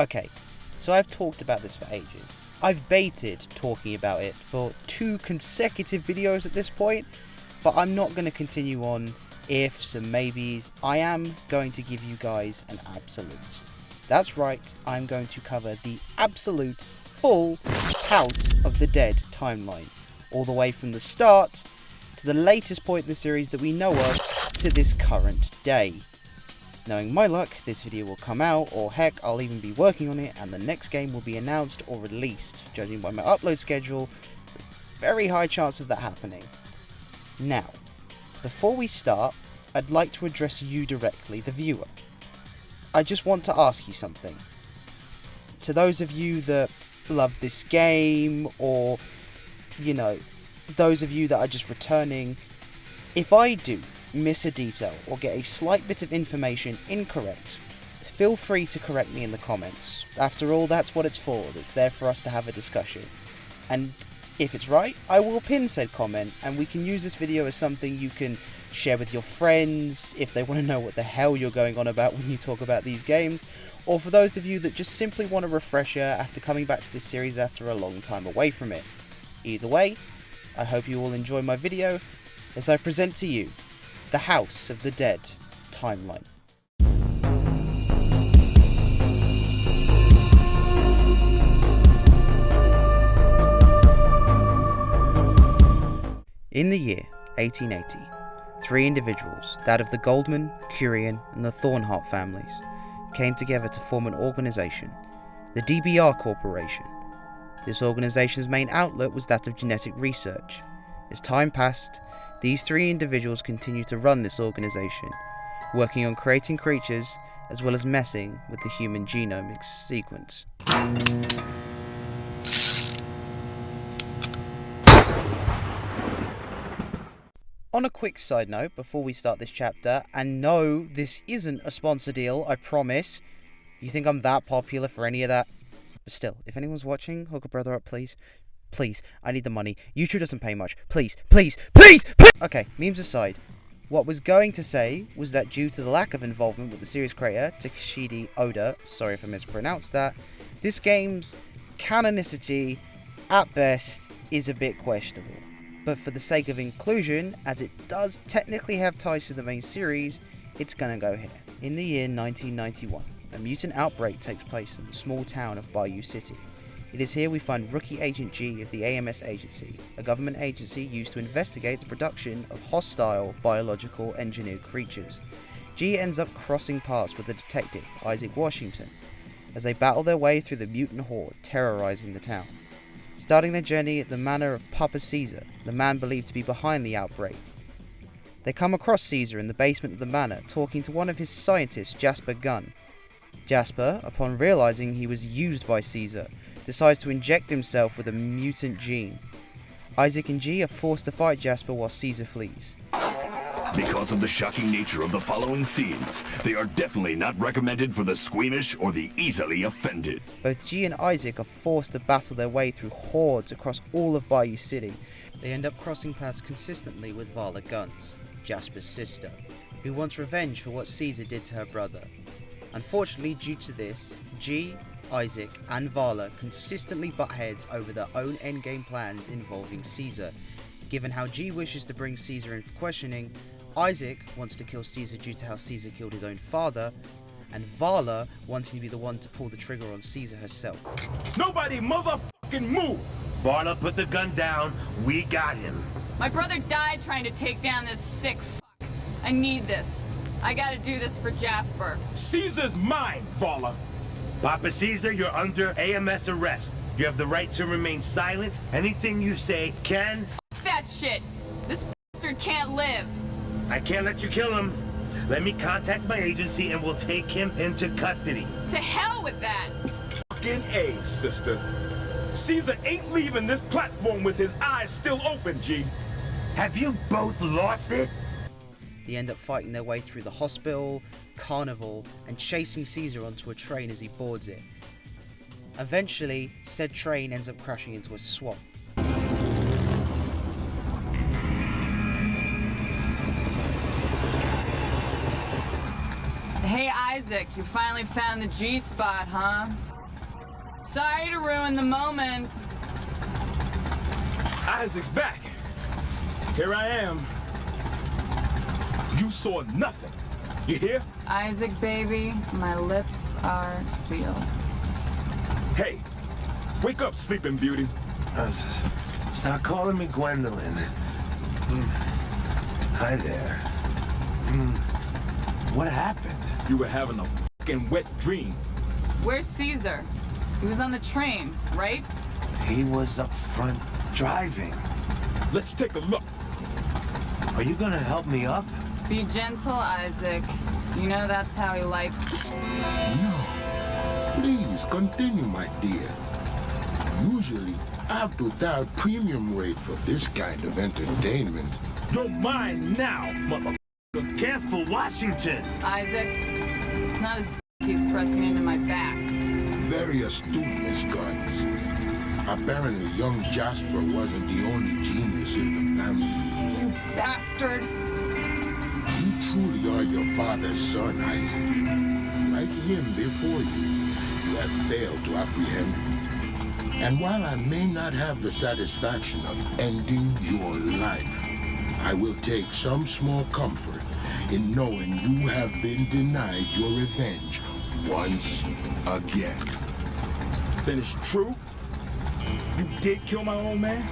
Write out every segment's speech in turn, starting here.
Okay, so I've talked about this for ages. I've baited talking about it for 2 consecutive videos at this point, but I'm not going to continue on ifs and maybes. I am going to give you guys an absolute. That's right, I'm going to cover the absolute full House of the Dead timeline, all the way from the start to the latest point in the series that we know of to this current day. Knowing my luck, this video will come out, or heck, I'll even be working on it, and the next game will be announced or released. Judging by my upload schedule, very high chance of that happening. Now, before we start, I'd like to address you directly, the viewer. I just want to ask you something. To those of you that love this game, or, you know, those of you that are just returning, if I do miss a detail or get a slight bit of information incorrect, feel free to correct me in the comments. After all, that's what it's for. It's there for us to have a discussion. And if it's right, I will pin said comment, and we can use this video as something you can share with your friends if they want to know what the hell you're going on about when you talk about these games, or for those of you that just simply want a refresher after coming back to this series after a long time away from it. Either way, I hope you all enjoy my video as I present to you the House of the Dead timeline. In the year 1880, 3 individuals, that of the Goldman, Curian and the Thornhart families, came together to form an organisation, the DBR Corporation. This organisation's main outlet was that of genetic research. As time passed, these 3 individuals continued to run this organisation, working on creating creatures as well as messing with the human genomic sequence. On a quick side note, before we start this chapter, and no, this isn't a sponsor deal, I promise. You think I'm that popular for any of that? But still, if anyone's watching, hook a brother up, please. Please, I need the money. YouTube doesn't pay much. Please, please, please, please! Okay, memes aside. What I was going to say was that due to the lack of involvement with the series creator, Takeshide Oda, sorry if I mispronounced that, this game's canonicity, at best, is a bit questionable. But for the sake of inclusion, as it does technically have ties to the main series, it's gonna go here. In the year 1991, a mutant outbreak takes place in the small town of Bayou City. It is here we find Rookie Agent G of the AMS Agency, a government agency used to investigate the production of hostile biological engineered creatures. G ends up crossing paths with the detective, Isaac Washington, as they battle their way through the mutant horde terrorizing the town. Starting their journey at the manor of Papa Caesar, the man believed to be behind the outbreak. They come across Caesar in the basement of the manor, talking to one of his scientists, Jasper Gunn. Jasper, upon realizing he was used by Caesar, decides to inject himself with a mutant gene. Isaac and G are forced to fight Jasper while Caesar flees. Because of the shocking nature of the following scenes, they are definitely not recommended for the squeamish or the easily offended. Both G and Isaac are forced to battle their way through hordes across all of Bayou City. They end up crossing paths consistently with Vala Guns, Jasper's sister, who wants revenge for what Caesar did to her brother. Unfortunately, due to this, G, Isaac and Vala consistently butt heads over their own endgame plans involving Caesar. Given how G wishes to bring Caesar in for questioning, Isaac wants to kill Caesar due to how Caesar killed his own father, and Vala wanting to be the one to pull the trigger on Caesar herself. Nobody motherfucking move! Vala, put the gun down. We got him. My brother died trying to take down this sick fuck. I need this. I gotta do this for Jasper. Caesar's mine, Vala. Papa Caesar, you're under AMS arrest. You have the right to remain silent. Anything you say can... F that shit! This bastard can't live! I can't let you kill him. Let me contact my agency and we'll take him into custody. To hell with that! Fucking A, sister. Caesar ain't leaving this platform with his eyes still open, G. Have you both lost it? They end up fighting their way through the hospital, carnival, and chasing Caesar onto a train as he boards it. Eventually, said train ends up crashing into a swamp. Hey Isaac, you finally found the G-spot, huh? Sorry to ruin the moment. Isaac's back. Here I am. You saw nothing. You hear? Isaac, baby, my lips are sealed. Hey, wake up, Sleeping Beauty. Stop calling me Gwendolyn. Hi there. What happened? You were having a fucking wet dream. Where's Caesar? He was on the train, right? He was up front driving. Let's take a look. Are you gonna help me up? Be gentle, Isaac. You know that's how he likes. No. Please continue, my dear. Usually, I have to dial premium rate for this kind of entertainment. You're mine now, mother. Careful, Washington! Isaac, it's not his he's pressing into my back. Very astute, Miss Guns. Apparently, young Jasper wasn't the only genius in the family. You bastard! You truly are your father's son, Isaac. Like him before you have failed to apprehend. And while I may not have the satisfaction of ending your life, I will take some small comfort in knowing you have been denied your revenge once again. Then it's true? You did kill my old man?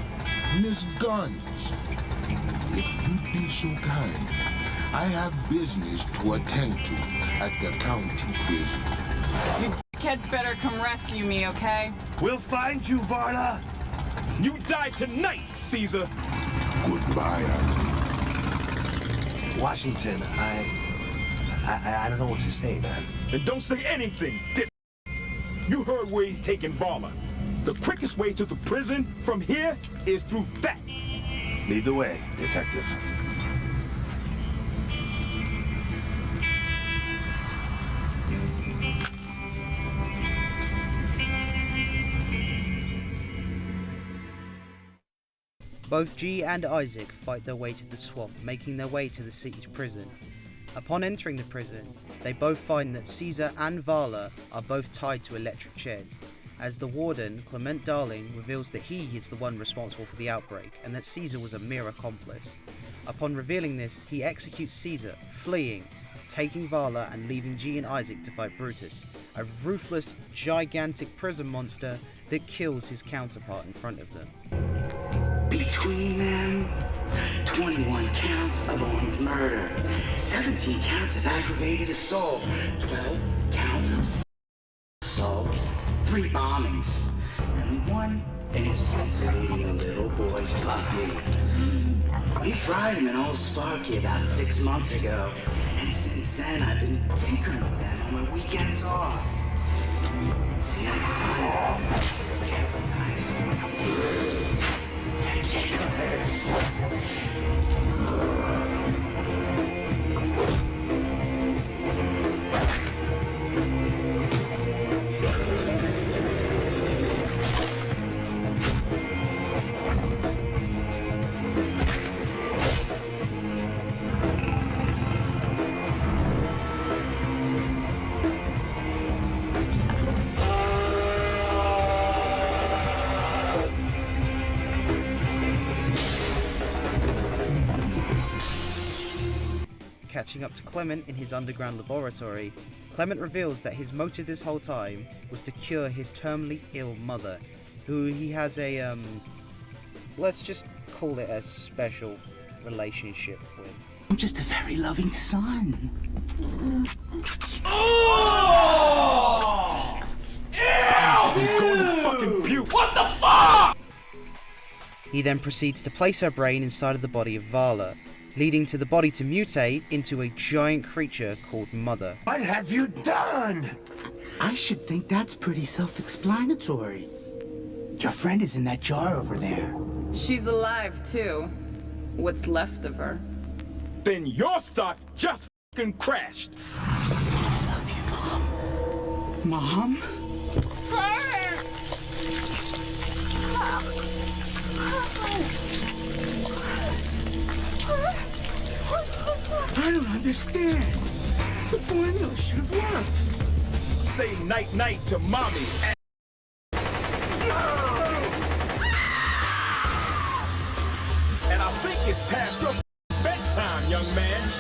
Miss Guns, if you'd be so kind, I have business to attend to at the county prison. You kids better come rescue me, okay? We'll find you, Varla! You die tonight, Caesar! Goodbye, Isaac. Washington, I don't know what to say, man. And don't say anything, dip. You heard where he's taking Varla. The quickest way to the prison from here is through that. Lead the way, detective. Both G and Isaac fight their way to the swamp, making their way to the city's prison. Upon entering the prison, they both find that Caesar and Varla are both tied to electric chairs, as the warden, Clement Darling, reveals that he is the one responsible for the outbreak and that Caesar was a mere accomplice. Upon revealing this, he executes Caesar, fleeing, taking Varla and leaving G and Isaac to fight Brutus, a ruthless, gigantic prison monster that kills his counterpart in front of them. Between them, 21 counts of armed murder, 17 counts of aggravated assault, 12 counts of assault, 3 bombings, and 1 instance of eating a little boy's puppy. We fried him in Old Sparky about 6 months ago, and since then I've been tinkering with them on my weekends off. See, I find them very nice. Ticklers. Catching up to Clement in his underground laboratory, Clement reveals that his motive this whole time was to cure his terminally ill mother, who he has a, let's just call it a special relationship with. I'm just a very loving son. Oh! Ew! Going to fucking puke! What the fuck? He then proceeds to place her brain inside of the body of Varla, leading to the body to mutate into a giant creature called Mother. What have you done? I should think that's pretty self-explanatory. Your friend is in that jar over there. She's alive, too. What's left of her. Then your stock just fucking crashed. I love you, Mom. Mom? I don't understand. The formula should have learned. Say night-night to mommy. And I think it's past your bedtime, young man.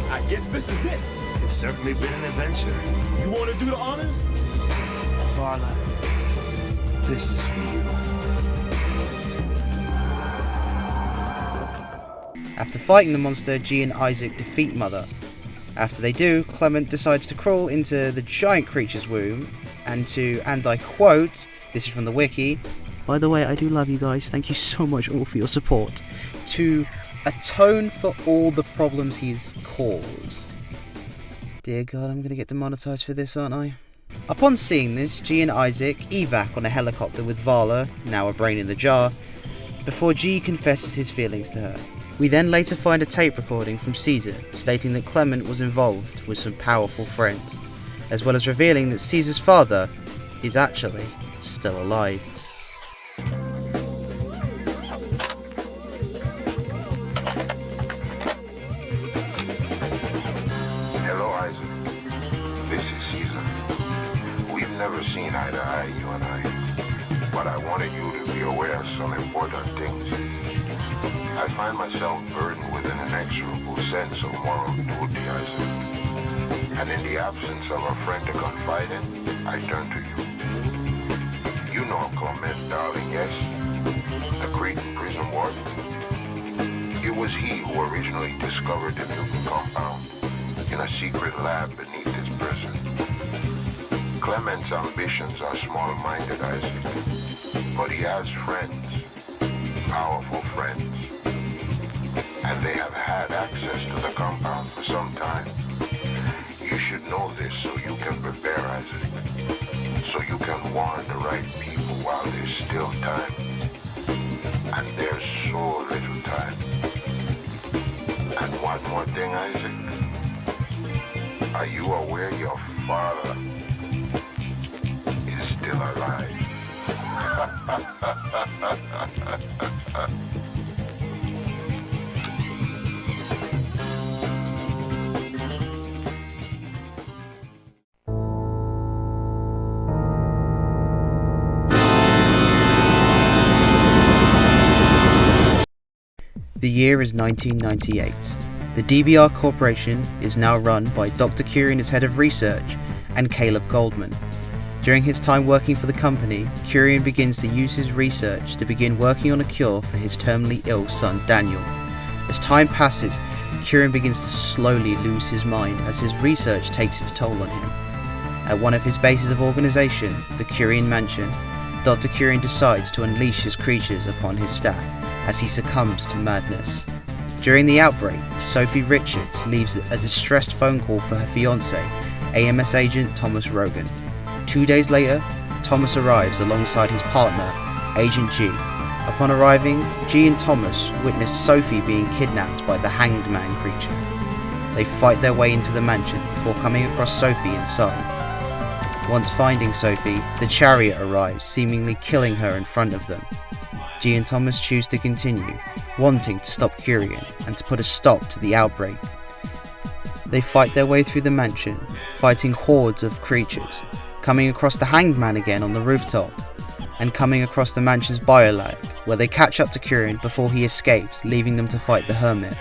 I guess this is it. It's certainly been an adventure. You want to do the honors? Varla, this is for you. After fighting the monster, G and Isaac defeat Mother. After they do, Clement decides to crawl into the giant creature's womb and I quote, this is from the wiki, by the way, I do love you guys, thank you so much all for your support, to atone for all the problems he's caused. Dear God, I'm going to get demonetized for this, aren't I? Upon seeing this, G and Isaac evac on a helicopter with Varla, now a brain in the jar, before G confesses his feelings to her. We then later find a tape recording from Caesar stating that Clement was involved with some powerful friends, as well as revealing that Caesar's father is actually still alive. Hello, Isaac. This is Caesar. We've never seen eye to eye, you and I. But I wanted you to be aware of some important things. I find myself burdened with an inexorable sense of moral duty, Isaac. And in the absence of a friend to confide in, I turn to you. You know Clement, darling, yes? The Cretan prison warden. It was he who originally discovered the mutant compound in a secret lab beneath his prison. Clement's ambitions are small-minded, Isaac. But he has friends, powerful friends. And they have had access to the compound for some time. You should know this so you can prepare, Isaac. So you can warn the right people while there's still time. And there's so little time. And one more thing, Isaac. Are you aware your father is still alive? The year is 1998. The DBR Corporation is now run by Dr. Curien as head of research and Caleb Goldman. During his time working for the company, Curien begins to use his research to begin working on a cure for his terminally ill son Daniel. As time passes, Curien begins to slowly lose his mind as his research takes its toll on him. At one of his bases of organisation, the Curien Mansion, Dr. Curien decides to unleash his creatures upon his staff as he succumbs to madness. During the outbreak, Sophie Richards leaves a distressed phone call for her fiancé, AMS agent Thomas Rogan. 2 days later, Thomas arrives alongside his partner, Agent G. Upon arriving, G and Thomas witness Sophie being kidnapped by the Hanged Man creature. They fight their way into the mansion before coming across Sophie inside. Once finding Sophie, the chariot arrives, seemingly killing her in front of them. G and Thomas choose to continue, wanting to stop Curien and to put a stop to the outbreak. They fight their way through the mansion, fighting hordes of creatures, coming across the Hanged Man again on the rooftop, and coming across the mansion's biolab, where they catch up to Curien before he escapes, leaving them to fight the Hermit.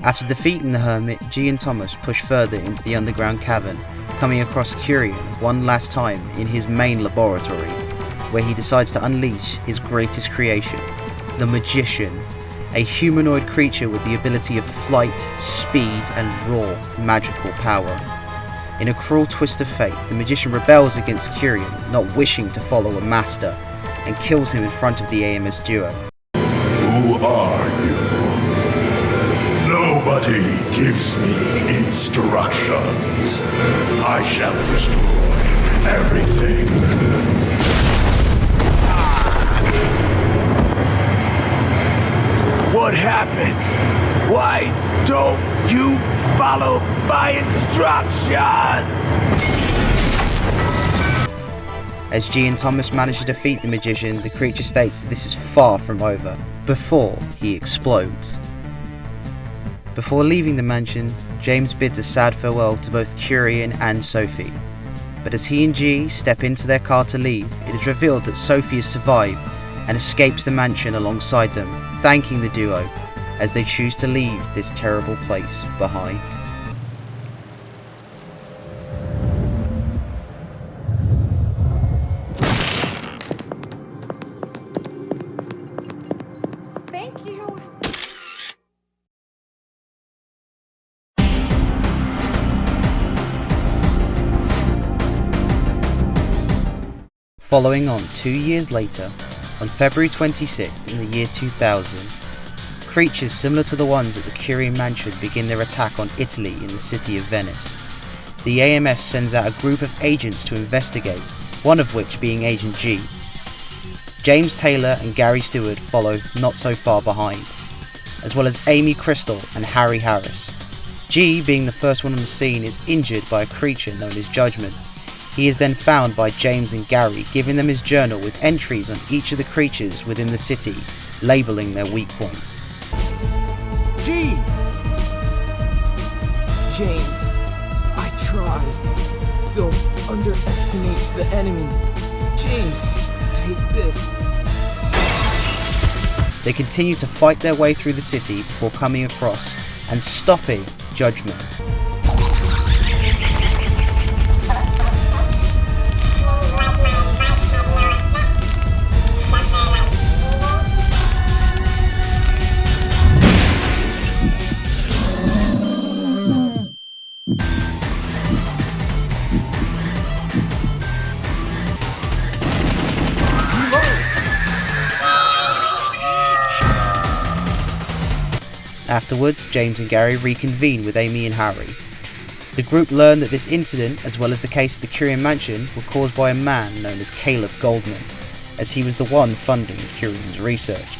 After defeating the Hermit, G and Thomas push further into the underground cavern, coming across Curien one last time in his main laboratory, where he decides to unleash his greatest creation, the Magician, a humanoid creature with the ability of flight, speed, and raw magical power. In a cruel twist of fate, the Magician rebels against Curien, not wishing to follow a master, and kills him in front of the AMS duo. Who are you? Nobody gives me instructions. I shall destroy everything. What happened? Why don't you follow my instructions? As G and Thomas manage to defeat the magician, the creature states that this is far from over, before he explodes. Before leaving the mansion, James bids a sad farewell to both Curien and Sophie. But as he and G step into their car to leave, it is revealed that Sophie has survived and escapes the mansion alongside them, thanking the duo as they choose to leave this terrible place behind. Thank you. Following on 2 years later, on February 26th in the year 2000, creatures similar to the ones at the Curien mansion begin their attack on Italy in the city of Venice. The AMS sends out a group of agents to investigate, one of which being Agent G. James Taylor and Gary Stewart follow not so far behind, as well as Amy Crystal and Harry Harris. G, being the first one on the scene, is injured by a creature known as Judgment. He is then found by James and Gary, giving them his journal with entries on each of the creatures within the city, labelling their weak points. G! James, I tried. Don't underestimate the enemy. James, take this. They continue to fight their way through the city before coming across and stopping Judgment. Afterwards, James and Gary reconvene with Amy and Harry. The group learn that this incident, as well as the case of the Curien mansion, were caused by a man known as Caleb Goldman, as he was the one funding Curien's research.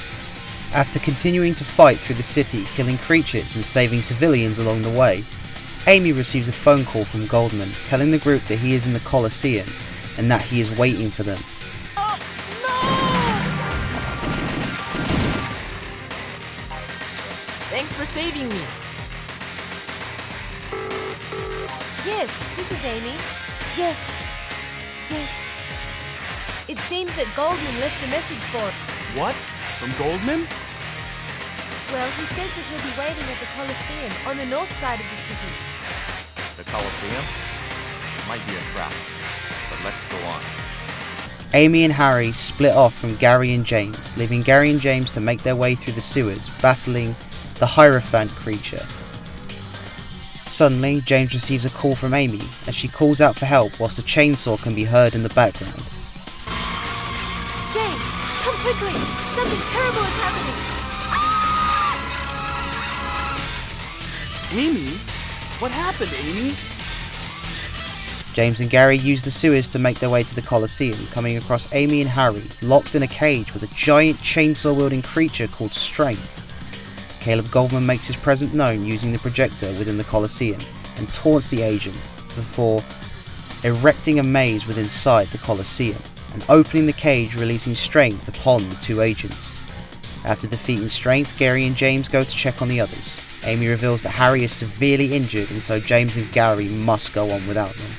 After continuing to fight through the city, killing creatures and saving civilians along the way, Amy receives a phone call from Goldman telling the group that he is in the Colosseum and that he is waiting for them. Thanks for saving me. Yes, this is Amy. Yes. It seems that Goldman left a message for... What? From Goldman? Well, he says that he'll be waiting at the Colosseum on the north side of the city. The Colosseum? It might be a trap, but let's go on. Amy and Harry split off from Gary and James, leaving Gary and James to make their way through the sewers, battling the Hierophant creature. Suddenly, James receives a call from Amy as she calls out for help whilst a chainsaw can be heard in the background. James, come quickly! Something terrible is happening! Amy? What happened, Amy? James and Gary use the sewers to make their way to the Colosseum, coming across Amy and Harry locked in a cage with a giant chainsaw-wielding creature called Strength. Caleb Goldman makes his presence known using the projector within the Colosseum and taunts the agent before erecting a maze within inside the Colosseum and opening the cage, releasing Strength upon the two agents. After defeating Strength, Gary and James go to check on the others. Amy reveals that Harry is severely injured and so James and Gary must go on without them.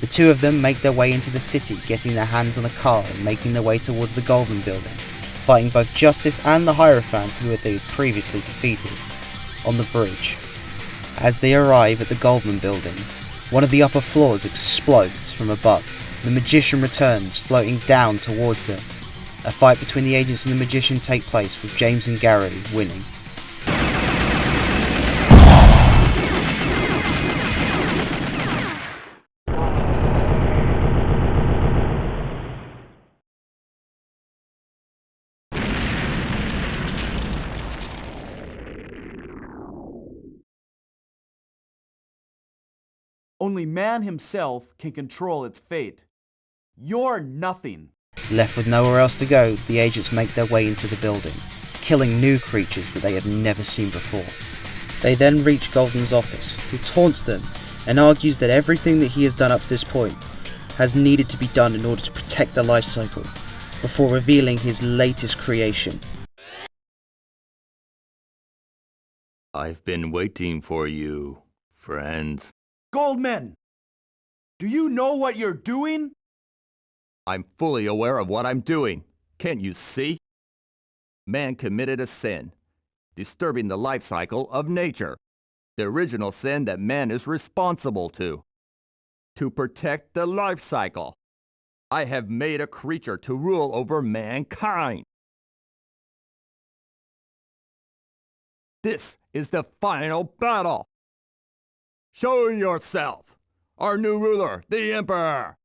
The two of them make their way into the city, getting their hands on a car and making their way towards the Goldman building, fighting both Justice and the Hierophant who they had previously defeated, on the bridge. As they arrive at the Goldman building, one of the upper floors explodes from above. The magician returns, floating down towards them. A fight between the agents and the magician takes place, with James and Gary winning. Only man himself can control its fate. You're nothing. Left with nowhere else to go, the agents make their way into the building, killing new creatures that they have never seen before. They then reach Goldman's office, who taunts them and argues that everything that he has done up to this point has needed to be done in order to protect the life cycle, before revealing his latest creation. I've been waiting for you, friends. Goldman! Do you know what you're doing? I'm fully aware of what I'm doing. Can't you see? Man committed a sin, disturbing the life cycle of nature. The original sin that man is responsible to protect the life cycle. I have made a creature to rule over mankind. This is the final battle. Show yourself, our new ruler, the Emperor.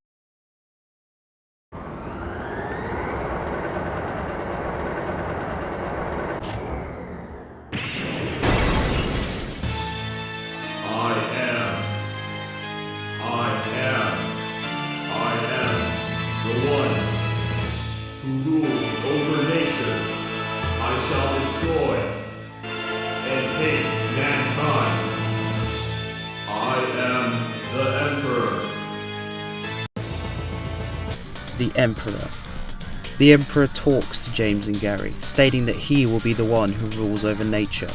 The one who rules over nature. I shall destroy and hate mankind. I am the Emperor. The Emperor. The Emperor talks to James and Gary, stating that he will be the one who rules over nature.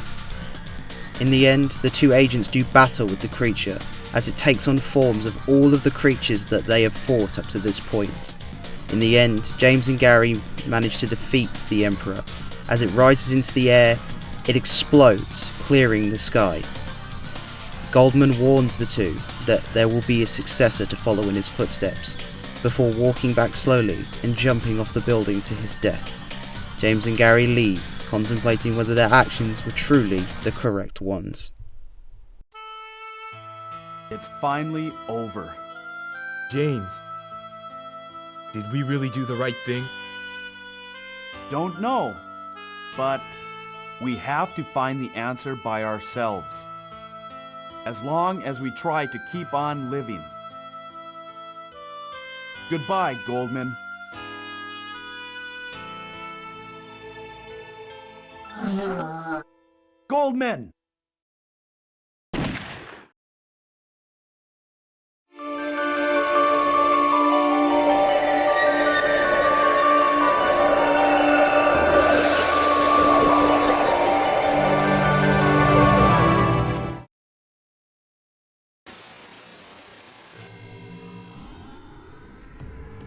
In the end, the two agents do battle with the creature, as it takes on forms of all of the creatures that they have fought up to this point. In the end, James and Gary manage to defeat the Emperor. As it rises into the air, it explodes, clearing the sky. Goldman warns the two that there will be a successor to follow in his footsteps, before walking back slowly and jumping off the building to his death. James and Gary leave, contemplating whether their actions were truly the correct ones. It's finally over. James, did we really do the right thing? Don't know, but we have to find the answer by ourselves. As long as we try to keep on living. Goodbye, Goldman. Goldman!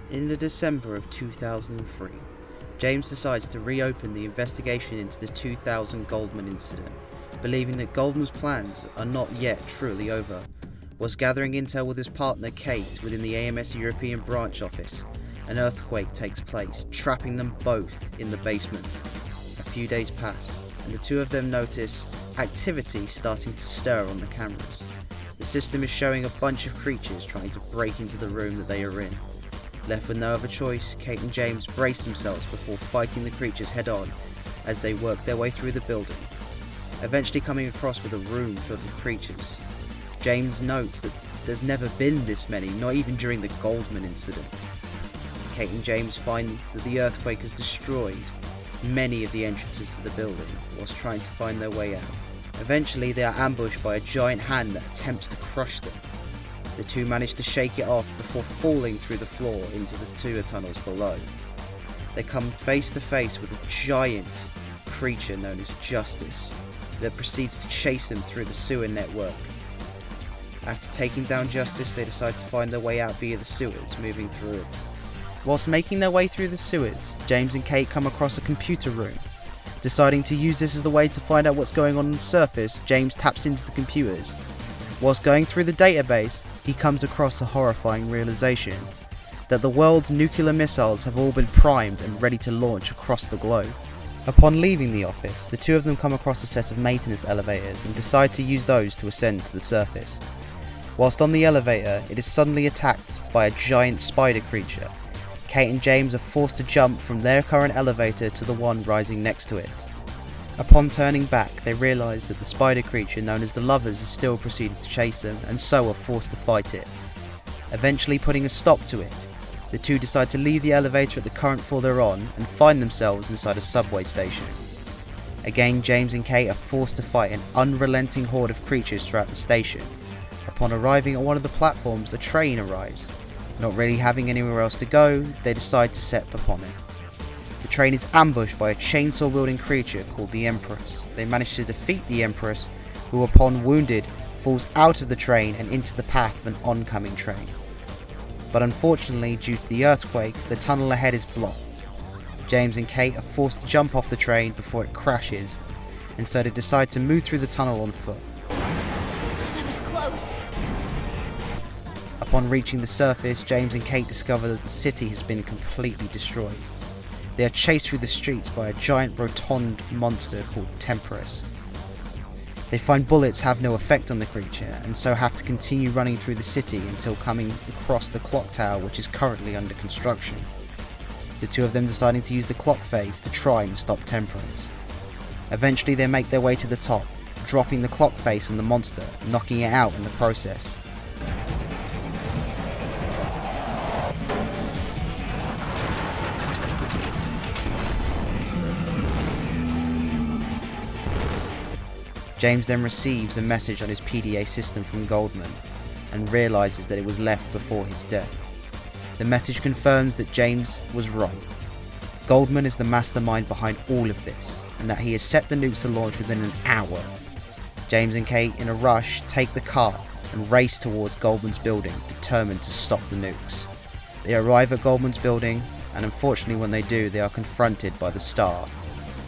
In the December of 2003, James decides to reopen the investigation into the 2000 Goldman incident, believing that Goldman's plans are not yet truly over. Whilst gathering intel with his partner Kate within the AMS European branch office, an earthquake takes place, trapping them both in the basement. A few days pass, and the two of them notice activity starting to stir on the cameras. The system is showing a bunch of creatures trying to break into the room that they are in. Left with no other choice, Kate and James brace themselves before fighting the creatures head on as they work their way through the building, eventually coming across with a room filled with creatures. James notes that there's never been this many, not even during the Goldman incident. Kate and James find that the earthquake has destroyed many of the entrances to the building whilst trying to find their way out. Eventually they are ambushed by a giant hand that attempts to crush them. The two manage to shake it off before falling through the floor into the sewer tunnels below. They come face to face with a giant creature known as Justice that proceeds to chase them through the sewer network. After taking down Justice, they decide to find their way out via the sewers, moving through it. Whilst making their way through the sewers, James and Kate come across a computer room. Deciding to use this as a way to find out what's going on the surface, James taps into the computers. Whilst going through the database, he comes across a horrifying realization that the world's nuclear missiles have all been primed and ready to launch across the globe. Upon leaving the office, the two of them come across a set of maintenance elevators and decide to use those to ascend to the surface. Whilst on the elevator, it is suddenly attacked by a giant spider creature. Kate and James are forced to jump from their current elevator to the one rising next to it. Upon turning back, they realise that the spider creature known as the Lovers is still proceeding to chase them, and so are forced to fight it. Eventually putting a stop to it, the two decide to leave the elevator at the current floor they're on and find themselves inside a subway station. Again, James and Kate are forced to fight an unrelenting horde of creatures throughout the station. Upon arriving at one of the platforms, a train arrives. Not really having anywhere else to go, they decide to set upon it. The train is ambushed by a chainsaw-wielding creature called the Empress. They manage to defeat the Empress, who upon wounded, falls out of the train and into the path of an oncoming train. But unfortunately, due to the earthquake, the tunnel ahead is blocked. James and Kate are forced to jump off the train before it crashes, and so they decide to move through the tunnel on foot. That was close. Upon reaching the surface, James and Kate discover that the city has been completely destroyed. They are chased through the streets by a giant rotund monster called Temperis. They find bullets have no effect on the creature, and so have to continue running through the city until coming across the clock tower, which is currently under construction. The two of them deciding to use the clock face to try and stop Temperis. Eventually they make their way to the top, dropping the clock face on the monster, knocking it out in the process. James then receives a message on his PDA system from Goldman and realises that it was left before his death. The message confirms that James was right. Goldman is the mastermind behind all of this, and that he has set the nukes to launch within an hour. James and Kate, in a rush, take the car and race towards Goldman's building, determined to stop the nukes. They arrive at Goldman's building, and unfortunately when they do, they are confronted by the Star,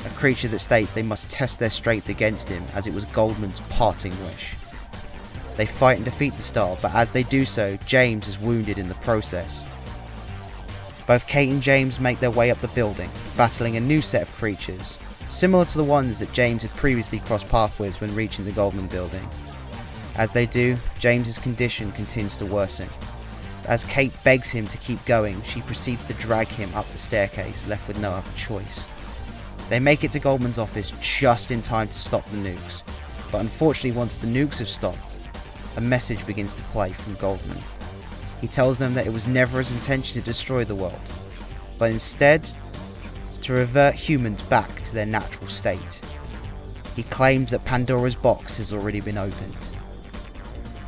a creature that states they must test their strength against him, as it was Goldman's parting wish. They fight and defeat the Star, but as they do so, James is wounded in the process. Both Kate and James make their way up the building, battling a new set of creatures, similar to the ones that James had previously crossed paths with when reaching the Goldman building. As they do, James's condition continues to worsen. As Kate begs him to keep going, she proceeds to drag him up the staircase, left with no other choice. They make it to Goldman's office just in time to stop the nukes, but unfortunately once the nukes have stopped, a message begins to play from Goldman. He tells them that it was never his intention to destroy the world, but instead to revert humans back to their natural state. He claims that Pandora's box has already been opened.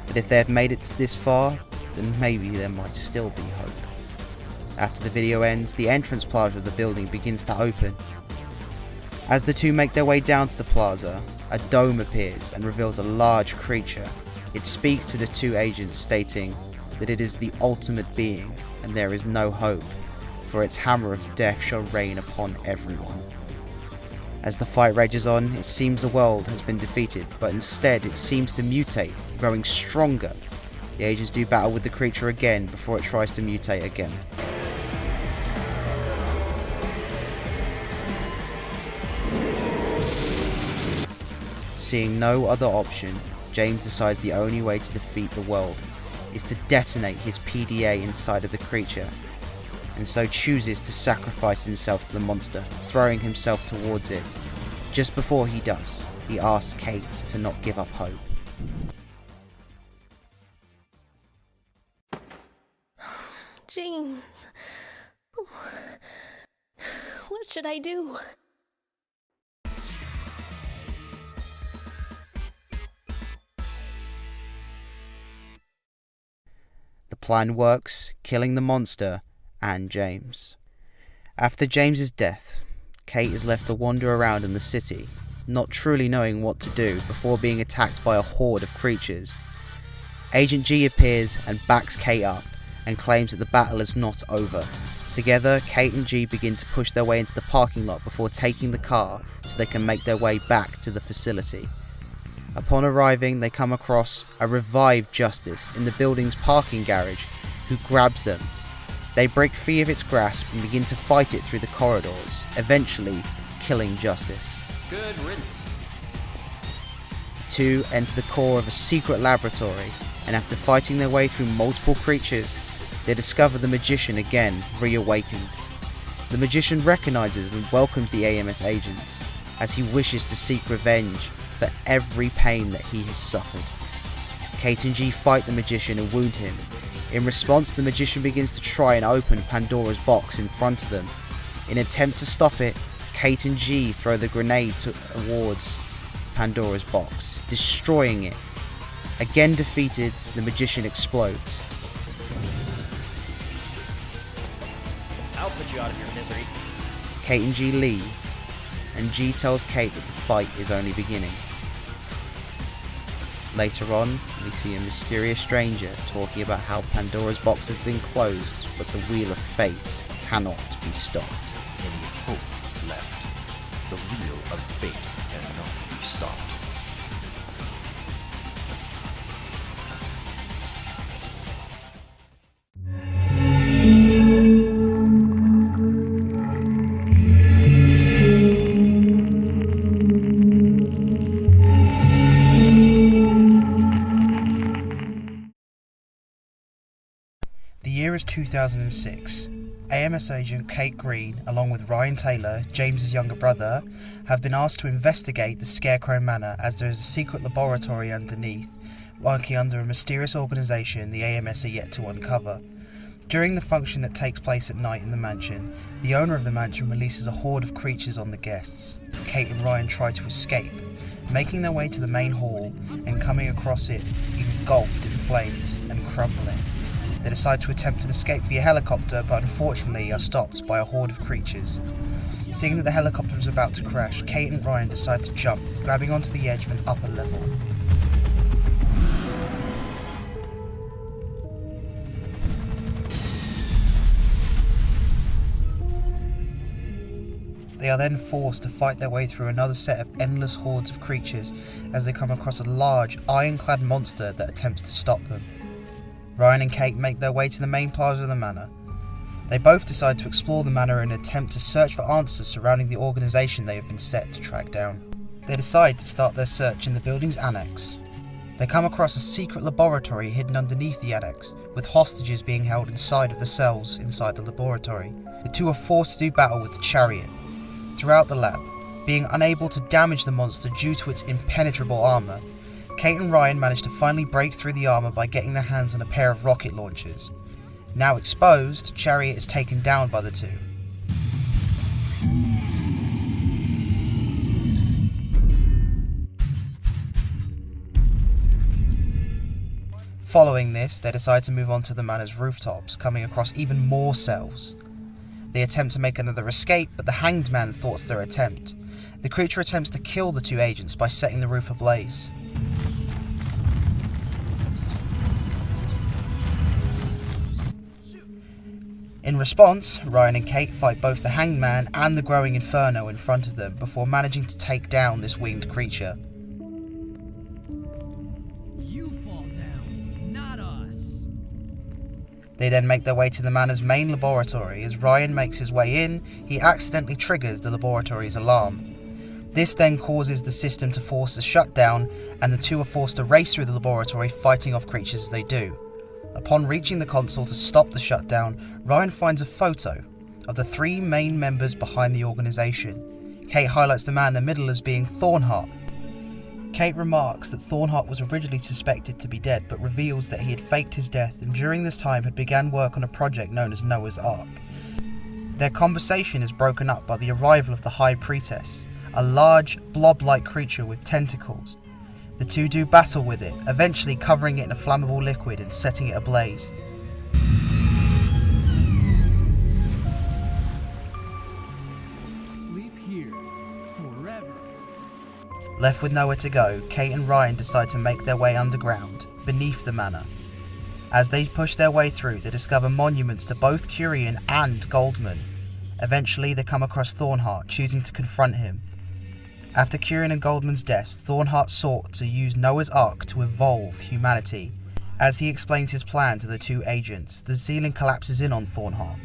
But if they have made it this far, then maybe there might still be hope. After the video ends, the entrance plaza of the building begins to open. As the two make their way down to the plaza, a dome appears and reveals a large creature. It speaks to the two agents, stating that it is the ultimate being and there is no hope, for its hammer of death shall rain upon everyone. As the fight rages on, it seems the world has been defeated, but instead it seems to mutate, growing stronger. The agents do battle with the creature again before it tries to mutate again. Seeing no other option, James decides the only way to defeat the world is to detonate his PDA inside of the creature, and so chooses to sacrifice himself to the monster, throwing himself towards it. Just before he does, he asks Kate to not give up hope. James. What should I do? The plan works, killing the monster and James. After James's death, Kate is left to wander around in the city, not truly knowing what to do before being attacked by a horde of creatures. Agent G appears and backs Kate up and claims that the battle is not over. Together, Kate and G begin to push their way into the parking lot before taking the car so they can make their way back to the facility. Upon arriving, they come across a revived Justice in the building's parking garage, who grabs them. They break free of its grasp and begin to fight it through the corridors, eventually killing Justice. Good riddance. The two enter the core of a secret laboratory, and after fighting their way through multiple creatures, they discover the Magician again, reawakened. The Magician recognizes and welcomes the AMS agents, as he wishes to seek revenge for every pain that he has suffered. Kate and G fight the Magician and wound him. In response, the Magician begins to try and open Pandora's box in front of them. In an attempt to stop it, Kate and G throw the grenade towards Pandora's box, destroying it. Again defeated, the Magician explodes. put you out of your misery. Kate and G leave, and G tells Kate that the fight is only beginning. Later on, we see a mysterious stranger talking about how Pandora's box has been closed, but the wheel of fate cannot be stopped. Any hope left. The wheel of fate cannot be stopped. The year is 2006. AMS agent Kate Green, along with Ryan Taylor, James's younger brother, have been asked to investigate the Scarecrow Manor as there is a secret laboratory underneath, working under a mysterious organisation the AMS are yet to uncover. During the function that takes place at night in the mansion, the owner of the mansion releases a horde of creatures on the guests. Kate and Ryan try to escape, making their way to the main hall and coming across it engulfed in flames and crumbling. They decide to attempt an escape via helicopter, but unfortunately are stopped by a horde of creatures. Seeing that the helicopter is about to crash, Kate and Ryan decide to jump, grabbing onto the edge of an upper level. They are then forced to fight their way through another set of endless hordes of creatures as they come across a large, ironclad monster that attempts to stop them. Ryan and Kate make their way to the main plaza of the manor. They both decide to explore the manor in an attempt to search for answers surrounding the organisation they have been set to track down. They decide to start their search in the building's annex. They come across a secret laboratory hidden underneath the annex, with hostages being held inside of the cells inside the laboratory. The two are forced to do battle with the chariot throughout the lab, being unable to damage the monster due to its impenetrable armour. Kate and Ryan manage to finally break through the armour by getting their hands on a pair of rocket launchers. Now exposed, Chariot is taken down by the two. Following this, they decide to move on to the manor's rooftops, coming across even more cells. They attempt to make another escape, but the Hanged Man thwarts their attempt. The creature attempts to kill the two agents by setting the roof ablaze. In response, Ryan and Kate fight both the Hanged Man and the growing inferno in front of them before managing to take down this winged creature. You fall down, not us. They then make their way to the manor's main laboratory. As Ryan makes his way in, he accidentally triggers the laboratory's alarm. This then causes the system to force a shutdown, and the two are forced to race through the laboratory, fighting off creatures as they do. Upon reaching the console to stop the shutdown, Ryan finds a photo of the three main members behind the organisation. Kate highlights the man in the middle as being Thornheart. Kate remarks that Thornheart was originally suspected to be dead, but reveals that he had faked his death and during this time had begun work on a project known as Noah's Ark. Their conversation is broken up by the arrival of the High Priestess, a large, blob-like creature with tentacles. The two do battle with it, eventually covering it in a flammable liquid and setting it ablaze. Sleep here forever. Left with nowhere to go, Kate and Ryan decide to make their way underground, beneath the manor. As they push their way through, they discover monuments to both Curian and Goldman. Eventually, they come across Thornheart, choosing to confront him. After Curian and Goldman's deaths, Thornheart sought to use Noah's Ark to evolve humanity. As he explains his plan to the two agents, the ceiling collapses in on Thornheart,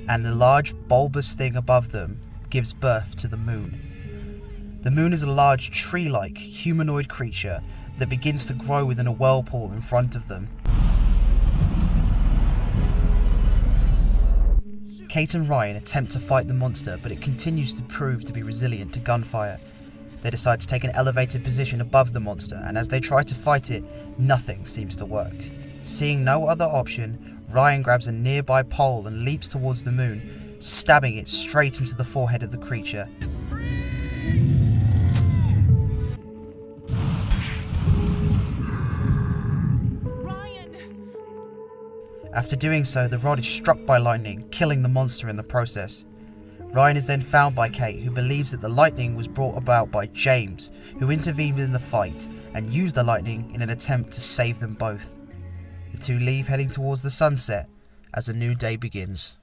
and the large bulbous thing above them gives birth to the moon. The moon is a large tree-like humanoid creature that begins to grow within a whirlpool in front of them. Kate and Ryan attempt to fight the monster, but it continues to prove to be resilient to gunfire. They decide to take an elevated position above the monster, and as they try to fight it, nothing seems to work. Seeing no other option, Ryan grabs a nearby pole and leaps towards the moon, stabbing it straight into the forehead of the creature. After doing so, the rod is struck by lightning, killing the monster in the process. Ryan is then found by Kate, who believes that the lightning was brought about by James, who intervened in the fight and used the lightning in an attempt to save them both. The two leave, heading towards the sunset as a new day begins.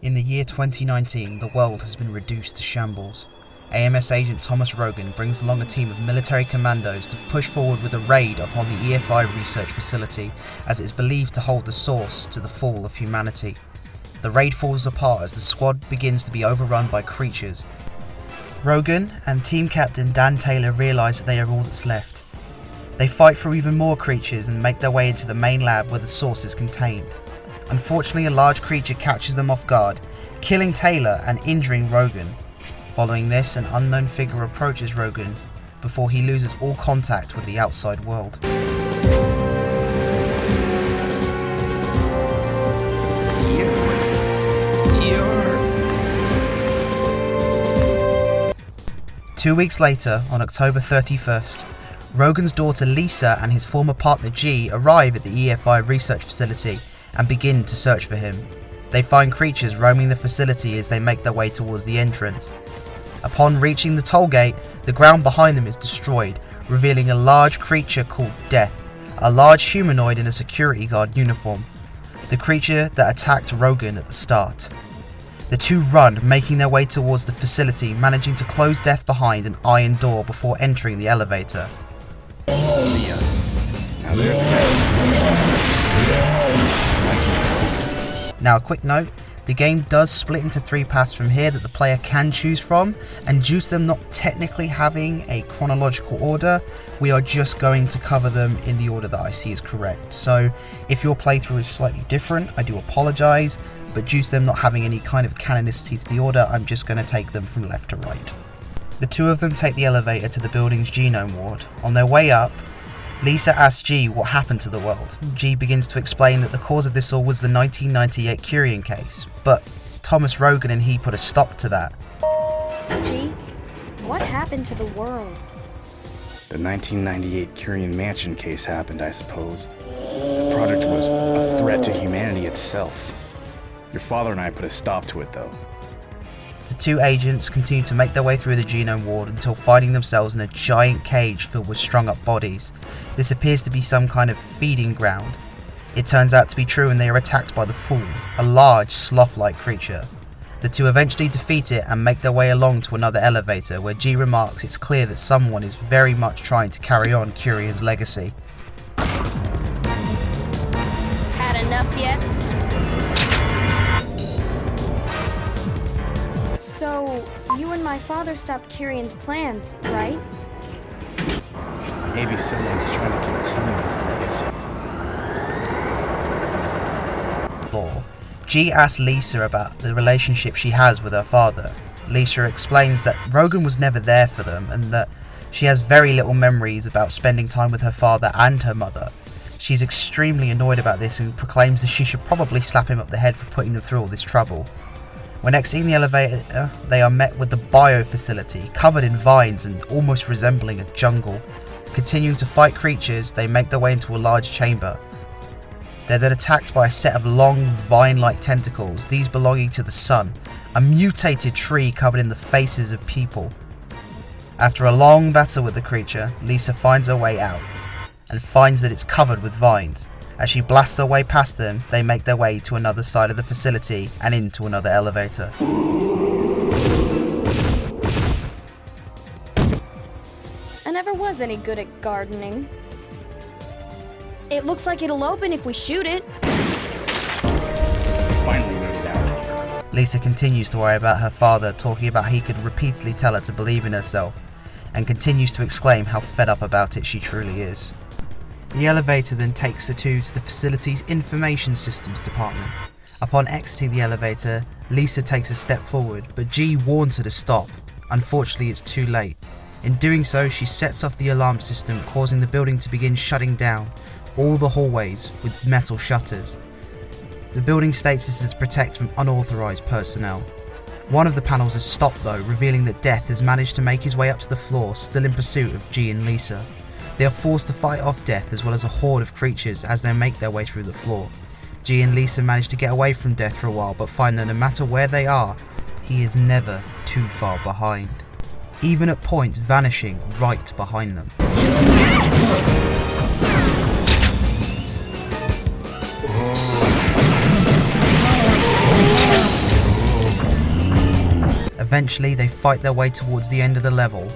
In the year 2019, the world has been reduced to shambles. AMS agent Thomas Rogan brings along a team of military commandos to push forward with a raid upon the EFI research facility, as it is believed to hold the source to the fall of humanity. The raid falls apart as the squad begins to be overrun by creatures. Rogan and team captain Dan Taylor realise that they are all that's left. They fight through even more creatures and make their way into the main lab where the source is contained. Unfortunately, a large creature catches them off guard, killing Taylor and injuring Rogan. Following this, an unknown figure approaches Rogan before he loses all contact with the outside world. Two weeks later, on October 31st, Rogan's daughter Lisa and his former partner G arrive at the EFI research facility and begin to search for him. They find creatures roaming the facility as they make their way towards the entrance. Upon reaching the toll gate, the ground behind them is destroyed, revealing a large creature called Death, a large humanoid in a security guard uniform, the creature that attacked Rogan at the start. The two run, making their way towards the facility, managing to close Death behind an iron door before entering the elevator. Now, a quick note, the game does split into 3 paths from here that the player can choose from, and due to them not technically having a chronological order, we are just going to cover them in the order that I see is correct. So if your playthrough is slightly different, I do apologise, but due to them not having any kind of canonicity to the order, I'm just going to take them from left to right. The two of them take the elevator to the building's genome ward. On their way up, Lisa asks G what happened to the world. G begins to explain that the cause of this all was the 1998 Curian case, but Thomas Rogan and he put a stop to that. G, what happened to the world? The 1998 Curian Mansion case happened, I suppose. The project was a threat to humanity itself. Your father and I put a stop to it, though. The two agents continue to make their way through the genome ward until finding themselves in a giant cage filled with strung up bodies. This appears to be some kind of feeding ground. It turns out to be true and they are attacked by the Fool, a large sloth-like creature. The two eventually defeat it and make their way along to another elevator where G remarks it's clear that someone is very much trying to carry on Curian's legacy. Had enough yet? So, you and my father stopped Curian's plans, right? Maybe someone's trying to continue his legacy. G asks Lisa about the relationship she has with her father. Lisa explains that Rogan was never there for them and that she has very little memories about spending time with her father and her mother. She's extremely annoyed about this and proclaims that she should probably slap him up the head for putting them through all this trouble. When exiting the elevator, they are met with the bio facility, covered in vines and almost resembling a jungle. Continuing to fight creatures, they make their way into a large chamber. They're then attacked by a set of long, vine-like tentacles, these belonging to the sun, a mutated tree covered in the faces of people. After a long battle with the creature, Lisa finds her way out, and finds that it's covered with vines. As she blasts her way past them, they make their way to another side of the facility and into another elevator. I never was any good at gardening. It looks like it'll open if we shoot it. Finally made it out. Lisa continues to worry about her father, talking about how he could repeatedly tell her to believe in herself, and continues to exclaim how fed up about it she truly is. The elevator then takes the two to the facility's information systems department. Upon exiting the elevator, Lisa takes a step forward, but G warns her to stop. Unfortunately, it's too late. In doing so, she sets off the alarm system, causing the building to begin shutting down all the hallways with metal shutters. The building states this is to protect from unauthorized personnel. One of the panels is stopped though, revealing that Death has managed to make his way up to the floor, still in pursuit of G and Lisa. They are forced to fight off Death as well as a horde of creatures as they make their way through the floor. G and Lisa manage to get away from Death for a while, but find that no matter where they are, he is never too far behind, even at points vanishing right behind them. Eventually, they fight their way towards the end of the level.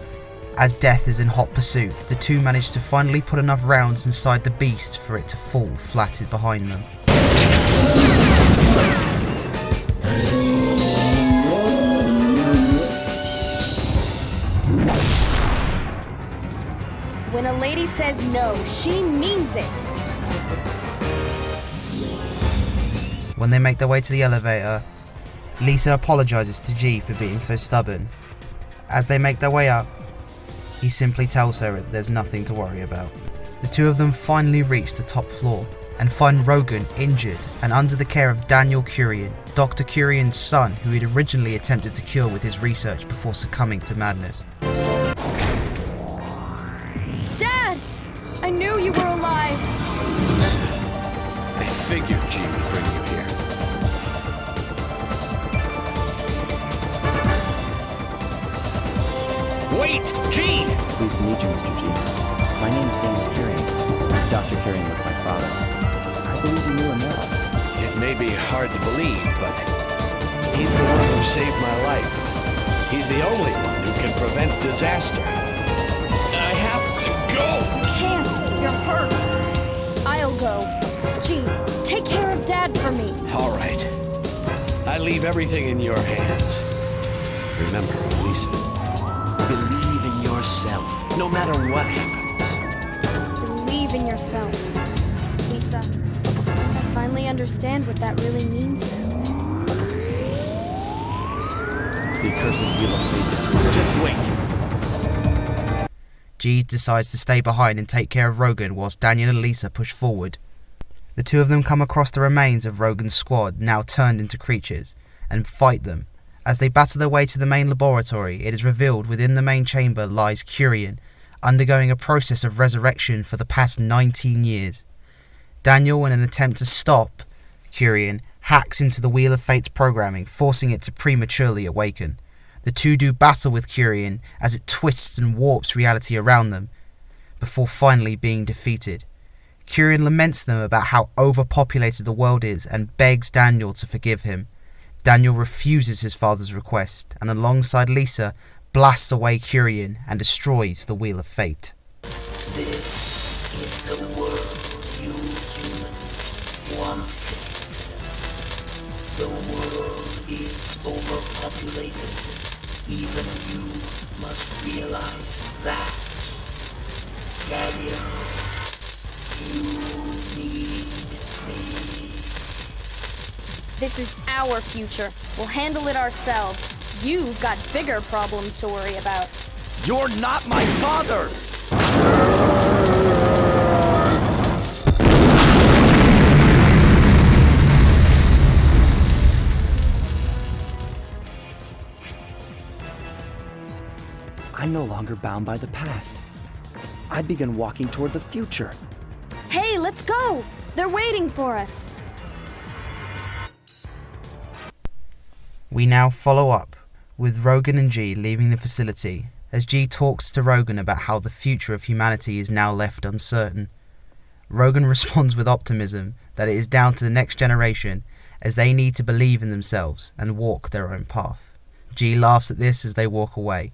As Death is in hot pursuit, the two manage to finally put enough rounds inside the beast for it to fall flatted behind them. When a lady says no, she means it. When they make their way to the elevator, Lisa apologizes to G for being so stubborn. As they make their way up, he simply tells her that there's nothing to worry about. The two of them finally reach the top floor and find Rogan injured and under the care of Daniel Curian, Dr. Curian's son, who he'd originally attempted to cure with his research before succumbing to madness. Dad! I knew you were alive! I figured G would bring you here. Wait! G! Pleased to meet you, Mr. G. My name is Daniel Curian. Dr. Curian was my father. I believe you knew him well. It may be hard to believe, but he's the one who saved my life. He's the only one who can prevent disaster. I have to go! You can't. You're hurt. I'll go. G, take care of Dad for me. All right. I leave everything in your hands. Remember, Lisa, believe in yourself, no matter what happens. Believe in yourself. Lisa, I finally understand what that really means now. The accursed wheel of fate. Just wait. G decides to stay behind and take care of Rogan whilst Daniel and Lisa push forward. The two of them come across the remains of Rogan's squad, now turned into creatures, and fight them. As they battle their way to the main laboratory, it is revealed within the main chamber lies Curian, undergoing a process of resurrection for the past 19 years. Daniel, in an attempt to stop Curian, hacks into the Wheel of Fate's programming, forcing it to prematurely awaken. The two do battle with Curian as it twists and warps reality around them, before finally being defeated. Curian laments them about how overpopulated the world is and begs Daniel to forgive him. Daniel refuses his father's request and alongside Lisa blasts away Curian and destroys the Wheel of Fate. This is the world you humans want. The world is overpopulated. Even you must realize that. Daniel, you need me. This is our future. We'll handle it ourselves. You've got bigger problems to worry about. You're not my father! I'm no longer bound by the past. I begin walking toward the future. Hey, let's go! They're waiting for us. We now follow up with Rogan and G leaving the facility as G talks to Rogan about how the future of humanity is now left uncertain. Rogan responds with optimism that it is down to the next generation as they need to believe in themselves and walk their own path. G laughs at this as they walk away.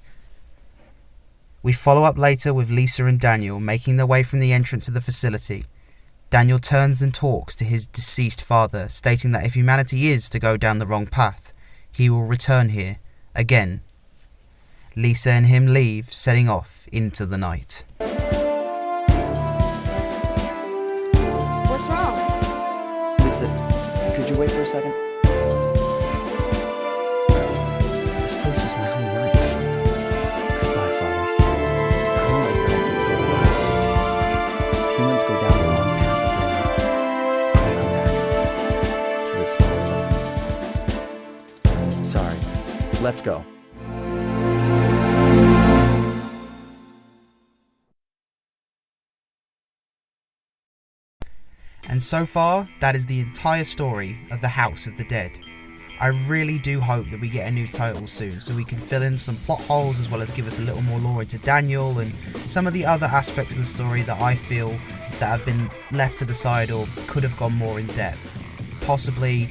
We follow up later with Lisa and Daniel making their way from the entrance of the facility. Daniel turns and talks to his deceased father, stating that if humanity is to go down the wrong path, he will return here again. Lisa and him leave, setting off into the night. What's wrong? Lisa, could you wait for a second? This place was my whole life. Goodbye, Father. sorry. Let's go. And so far, that is the entire story of the House of the Dead. I really do hope that we get a new title soon, so we can fill in some plot holes as well as give us a little more lore into Daniel and some of the other aspects of the story that I feel that have been left to the side or could have gone more in depth. Possibly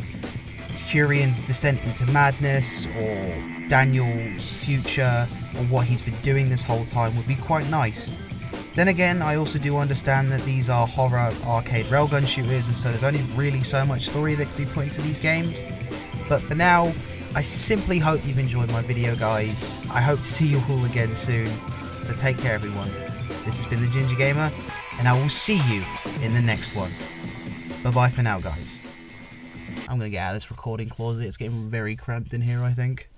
Tyrion's descent into madness, or Daniel's future, or what he's been doing this whole time would be quite nice. Then again, I also do understand that these are horror arcade railgun shooters, and so there's only really so much story that can be put into these games. But for now, I simply hope you've enjoyed my video, guys. I hope to see you all again soon. So take care, everyone. This has been the Ginger Gamer, and I will see you in the next one. Bye-bye for now, guys. I'm gonna get out of this recording closet. It's getting very cramped in here, I think.